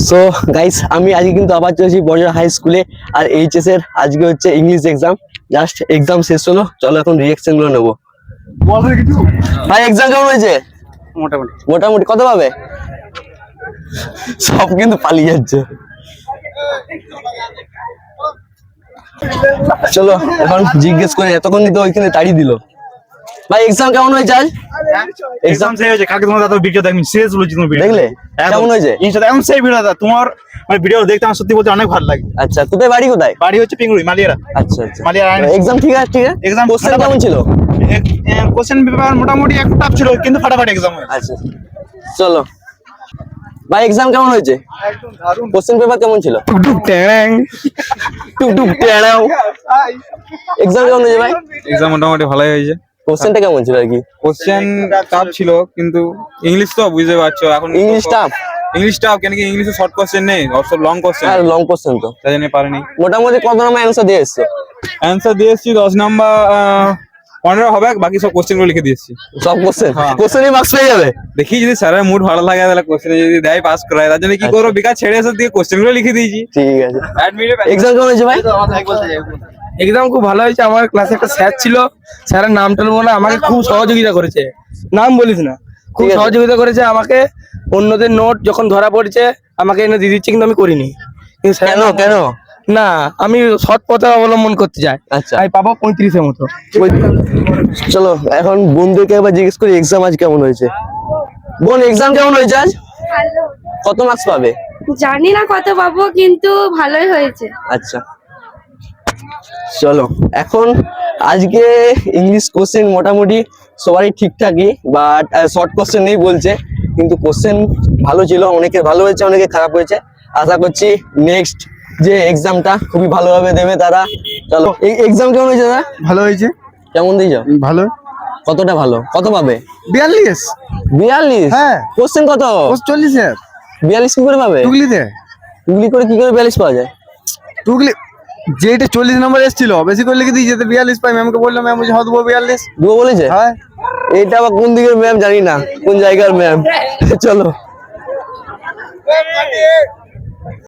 So guys আমি আজকে কিন্তু আবার চলেছি বড়জোড়া হাই স্কুলে। আর এইচএস এর আজকে হচ্ছে ইংলিশ এক্সাম। জাস্ট এক্সাম শেষ হলো, চলো এখন রিঅ্যাকশন গুলো নেবো। ভাই এক্সাম কেমন হয়েছে? মোটামুটি মোটামুটি কত পাবে? সব কিন্তু পালিয়ে যাচ্ছে। চলো এখন জিজ্ঞেস করে, এতক্ষণ তো ওইখানে তাড়ি দিল। ভাই এক্সাম কেমন হয়েছে আজ? এক্সাম সেই হয়েছে কাকে তোমার দাদা ভিডিও দেখি সিরিয়াস বলছি তুমি ভিডিও দেখলে কেমন হয়েছে? ইনস্টাতে এমন সেই ভিডিও দাদা তোমার মানে ভিডিও দেখতে আমার সত্যি বলতে অনেক ভালো লাগে। আচ্ছা কোথায় বাড়ি কোথায়? বাড়ি হচ্ছে পিঙ্গুড়ি মালিয়ারা। আচ্ছা আচ্ছা মালিয়ারা এক্সাম ঠিক আছে ঠিক আছে। এক্সাম কোশ্চেন কেমন ছিল? কোশ্চেন পেপার মোটামুটি একটু টাফ ছিল কিন্তু ফাটাফাটি এক্সাম হয়েছে। আচ্ছা চলো ভাই এক্সাম কেমন হয়েছে? একদম দারুণ। কোশ্চেন পেপার কেমন ছিল? টুকটুক ট্যাং টুকটুক টেড়াও। এক্সাম কেমন হয়েছে ভাই? এক্সাম মোটামুটি ভালোই হয়েছে। কোশ্চেনটা কেমন ছিল আর কি? কোশ্চেন টাফ ছিল কিন্তু ইংলিশ তো বুঝতে পারছো এখন ইংলিশ টাফ? ইংলিশ টাফ কেন কি ইংলিশে শর্ট কোশ্চেন নেই, সব লং কোশ্চেন। হ্যাঁ লং কোশ্চেন তো, তাই জন্য পারেনি। মোটামুটি কত নাম্বার অ্যান্সার দিয়ে এসছো? অ্যান্সার দিয়ে এসেছি 10 নাম্বার 15 হবে, বাকি সব কোশ্চেন গুলো লিখে দিয়েছি। সব কোশ্চেন? হ্যাঁ। কোশ্চেনই মার্কস পেয়ে যাবে? দেখি যদি স্যারের মুড ভালো লাগে তাহলে কোশ্চেন যদি দেয় পাস করায়, তার জন্য কি করবো বেকার ছেড়ে এসে দিয়ে কোশ্চেন গুলো লিখে দিয়েছি। ঠিক আছে। অ্যাডমিটে এক্সাম কেমন হয়েছে ভাই? এক্সাম খুব ভালো হয়েছে। আমার ক্লাসে একটা স্যার ছিল, স্যারের নামটা বলবো না, আমাকে খুব সহযোগিতা করেছে। নাম বলিস না, খুব ঠিক আছে। সহযোগিতা করেছে আমাকে। অন্যদের নোট যখন ধরা পড়েছে আমাকে এনে দিয়ে দিচ্ছে, কিন্তু আমি করিনি। কিন্তু স্যার কেন কেন? না, আমি সৎ পথে অবলম্বন করতে চাই। আচ্ছা আমি পাবো 35-এর মতো। চলো এখন বন্ধুকে একবার জিজ্ঞেস করি এক্সাম আজ কেমন হয়েছে। বোন এক্সাম কেমন হয়েছে আজ? ভালো। কত মার্কস পাবে? জানি না কত পাবো কিন্তু ভালোই হয়েছে। আচ্ছা চলো এখন আজকে ইংলিশ কোশ্চেন মোটামুটি সবারই ঠিকঠাকই, বাট শর্ট কোশ্চেন নেই বলছে, কিন্তু কোশ্চেন ভালো ছিল। অনেকে ভালো হয়েছে অনেকে খারাপ হয়েছে। আশা করছি নেক্সট যে এক্সামটা খুবই ভালোভাবে দেবে তারা। চলো এই এক্সাম কেমন হয়েছে দাদা? ভালো হয়েছে। কেমন দিয়েছ? ভালো। কতটা ভালো? কত পাবে? 42। 42? হ্যাঁ। কোশ্চেন কত? 40 42 কি করে পাবে? টুকলিতে টুকলি করে কি করে 42 পাওয়া যায়? টুকলি যেটা 40 নম্বর এসেছিল বেশি করে লিখে দিয়েছে, 42 পাই। ম্যামকে বললাম, ম্যাম বলছে হ্যাঁ দেবো 42। দুটো বলেছে? হ্যাঁ। এটা আবার কোন দিকের ম্যাম জানি না, কোন জায়গার ম্যাম। চলো